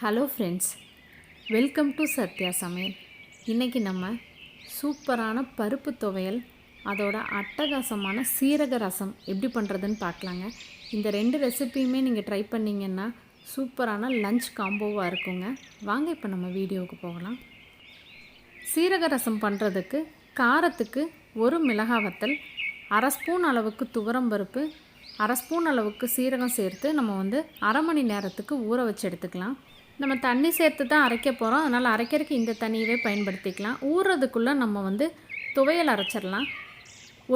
Hello friends, welcome to Sathya சமையல். இன்றைக்கி நம்ம சூப்பரான பருப்பு துவையல், அதோட அட்டகாசமான சீரக ரசம் எப்படி பண்ணுறதுன்னு பார்க்கலாங்க. இந்த ரெண்டு ரெசிப்பியுமே நீங்கள் ட்ரை பண்ணிங்கன்னா சூப்பரான லஞ்ச் காம்போவாக இருக்குங்க. வாங்க இப்போ நம்ம வீடியோவுக்கு போகலாம். சீரக ரசம் பண்ணுறதுக்கு காரத்துக்கு ஒரு மிளகாய் வத்தல், அரை ஸ்பூன் அளவுக்கு துவரம்பருப்பு, அரை ஸ்பூன் அளவுக்கு சீரகம் சேர்த்து நம்ம அரை மணி நேரத்துக்கு ஊற வச்சு எடுத்துக்கலாம். நம்ம தண்ணி சேர்த்து தான் அரைக்க போகிறோம், அதனால் அரைக்கிறதுக்கு இந்த தண்ணியவே பயன்படுத்திக்கலாம். ஊறுறதுக்குள்ளே நம்ம துவையல் அரைச்சிடலாம்.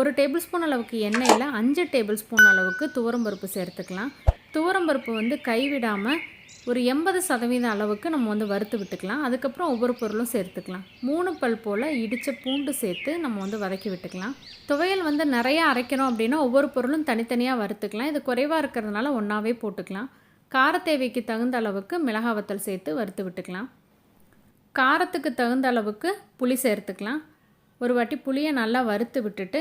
1 டேபிள் ஸ்பூன் அளவுக்கு எண்ணெயில் 5 டேபிள் ஸ்பூன் அளவுக்கு துவரம்பருப்பு சேர்த்துக்கலாம். துவரம்பருப்பு கைவிடாமல் ஒரு 80% அளவுக்கு நம்ம வறுத்து விட்டுக்கலாம். அதுக்கப்புறம் ஒவ்வொரு பொருளும் சேர்த்துக்கலாம். 3 பல் போல் இடித்த பூண்டு சேர்த்து நம்ம வதக்கி விட்டுக்கலாம். துவையல் நிறையா அரைக்கிறோம் அப்படின்னா ஒவ்வொரு பொருளும் தனித்தனியாக வறுத்துக்கலாம். இது குறைவாக இருக்கிறதுனால ஒன்றாவே போட்டுக்கலாம். கார தேவைக்கு தகுந்த அளவுக்கு மிளகாய் வத்தல் சேர்த்து வறுத்து விட்டுக்கலாம். காரத்துக்கு தகுந்த அளவுக்கு புளி சேர்த்துக்கலாம். ஒரு வாட்டி புளியை நல்லா வறுத்து விட்டுட்டு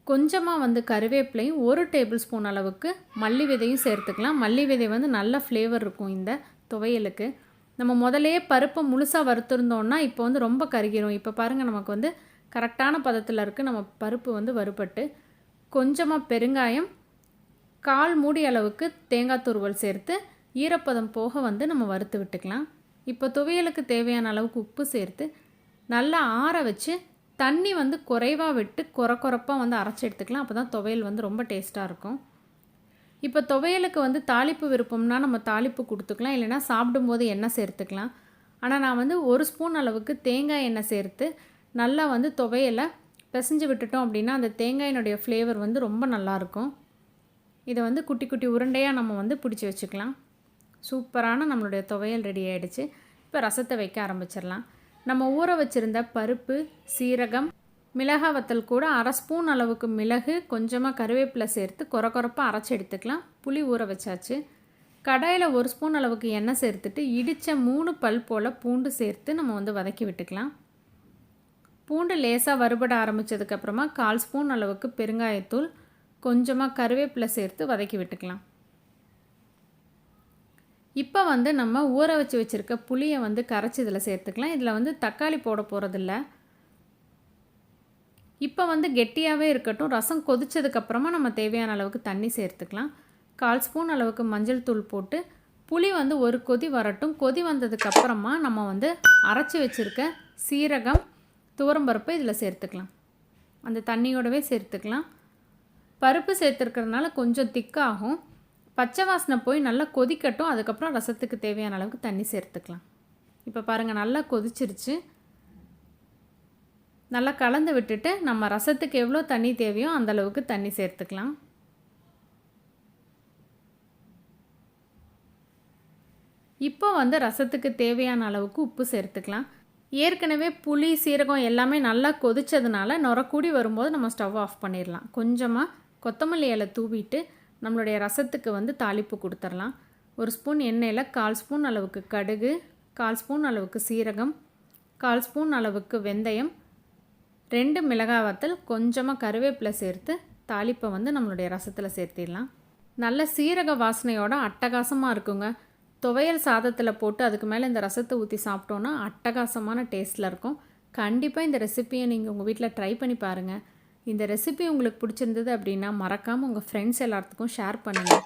கொஞ்சமாக கருவேப்பிலையும் 1 டேபிள் ஸ்பூன் அளவுக்கு மல்லி விதையும் சேர்த்துக்கலாம். மல்லி விதை நல்ல ஃப்ளேவர் இருக்கும் இந்த துவையலுக்கு. நம்ம முதலையே பருப்பை முழுசாக வறுத்துருந்தோன்னா இப்போ ரொம்ப கருகிரும். இப்போ பாருங்கள், நமக்கு கரெக்டான பதத்தில் இருக்குது நம்ம பருப்பு வறுபட்டு. கொஞ்சமாக பெருங்காயம், 1/4 மூடி அளவுக்கு தேங்காய் துருவல் சேர்த்து ஈரப்பதம் போக நம்ம வறுத்து விட்டுக்கலாம். இப்போ துவையலுக்கு தேவையான அளவுக்கு உப்பு சேர்த்து நல்லா ஆற வச்சு தண்ணி குறைவாக விட்டு கொரப்பாக அரைச்சி எடுத்துக்கலாம். அப்போ தான் துவையல் ரொம்ப டேஸ்ட்டாக இருக்கும். இப்போ துவையலுக்கு தாளிப்பு விருப்பம்னா நம்ம தாளிப்பு கொடுத்துக்கலாம், இல்லைனா சாப்பிடும்போது எண்ணெய் சேர்த்துக்கலாம். ஆனால் நான் 1 ஸ்பூன் அளவுக்கு தேங்காய் எண்ணெய் சேர்த்து நல்லா துவையலை பிசைஞ்சு விட்டுட்டோம் அப்படின்னா அந்த தேங்காயினுடைய ஃப்ளேவர் ரொம்ப நல்லாயிருக்கும். இதை குட்டி குட்டி உருண்டையாக நம்ம பிடிச்சி வச்சுக்கலாம். சூப்பரான நம்மளுடைய துவையல் ரெடி ஆகிடுச்சு. இப்போ ரசத்தை வைக்க ஆரம்பிச்சிடலாம். நம்ம ஊற வச்சுருந்த பருப்பு, சீரகம், மிளகாய் வத்தல் கூட அரை ஸ்பூன் அளவுக்கு மிளகு, கொஞ்சமாக கருவேப்பிலை சேர்த்து கொரப்பாக அரைச்சி எடுத்துக்கலாம். புளி ஊற வச்சாச்சு. கடாயில் 1 ஸ்பூன் அளவுக்கு எண்ணெய் சேர்த்துட்டு இடித்த 3 பல் போல் பூண்டு சேர்த்து நம்ம வதக்கி விட்டுக்கலாம். பூண்டு லேசாக வறுபட ஆரம்பித்ததுக்கப்புறமா 1/4 ஸ்பூன் அளவுக்கு பெருங்காயத்தூள், கொஞ்சமாக கருவேப்பிலை சேர்த்து வதக்கி விட்டுக்கலாம். இப்போ நம்ம ஊற வச்சு வச்சுருக்க புளியை கரைச்சி இதில் சேர்த்துக்கலாம். இதில் தக்காளி போட போகிறதில்ல. இப்போ கெட்டியாகவே இருக்கட்டும். ரசம் கொதித்ததுக்கப்புறமா நம்ம தேவையான அளவுக்கு தண்ணி சேர்த்துக்கலாம். 1/4 ஸ்பூன் அளவுக்கு மஞ்சள் தூள் போட்டு புளி ஒரு கொதி வரட்டும். கொதி வந்ததுக்கப்புறமா நம்ம அரைச்சி வச்சுருக்க சீரகம், துவரம்பருப்பு இதில் சேர்த்துக்கலாம். அந்த தண்ணியோடவே சேர்த்துக்கலாம். பருப்பு சேர்த்துருக்கிறதுனால கொஞ்சம் திக்காகும். பச்சை வாசனை போய் நல்லா கொதிக்கட்டும். அதுக்கப்புறம் ரசத்துக்கு தேவையான அளவுக்கு தண்ணி சேர்த்துக்கலாம். இப்போ பாருங்கள், நல்லா கொதிச்சிருச்சு. நல்லா கலந்து விட்டுட்டு நம்ம ரசத்துக்கு எவ்வளோ தண்ணி தேவையோ அந்தளவுக்கு தண்ணி சேர்த்துக்கலாம். இப்போ ரசத்துக்கு தேவையான அளவுக்கு உப்பு சேர்த்துக்கலாம். ஏற்கனவே புளி, சீரகம் எல்லாமே நல்லா கொதித்ததுனால நுரக்கூடி வரும்போது நம்ம ஸ்டவ் ஆஃப் பண்ணிடலாம். கொஞ்சமாக கொத்தமல்லி இலை தூவிட்டு நம்மளுடைய ரசத்துக்கு தாளிப்பு கொடுத்துடலாம். 1 ஸ்பூன் எண்ணெயில் 1/4 ஸ்பூன் அளவுக்கு கடுகு, 1/4 ஸ்பூன் அளவுக்கு சீரகம், 1/4 ஸ்பூன் அளவுக்கு வெந்தயம், 2 மிளகாய் வத்தல், கொஞ்சமாக கருவேப்பிலை சேர்த்து தாளிப்பை நம்மளுடைய ரசத்தில் சேர்த்திடலாம். நல்ல சீரக வாசனையோட அட்டகாசமாக இருக்குங்க. துவையல் சாதத்தில் போட்டு அதுக்கு மேலே இந்த ரசத்தை ஊற்றி சாப்பிட்டோன்னா அட்டகாசமான டேஸ்ட்டில் இருக்கும். கண்டிப்பாக இந்த ரெசிப்பியை நீங்கள் உங்கள் வீட்டில் ட்ரை பண்ணி பாருங்கள். இந்த ரெசிபி உங்களுக்கு பிடிச்சிருந்தது அப்படின்னா மறக்காமல் உங்கள் ஃப்ரெண்ட்ஸ் எல்லாத்துக்கும் ஷேர் பண்ணுங்கள்,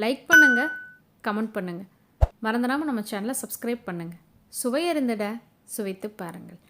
லைக் பண்ணுங்கள், கமெண்ட் பண்ணுங்கள். மறந்துடாமல் நம்ம சேனலை சப்ஸ்கிரைப் பண்ணுங்கள். சுவையறிந்திட சுவைத்து பாருங்கள்.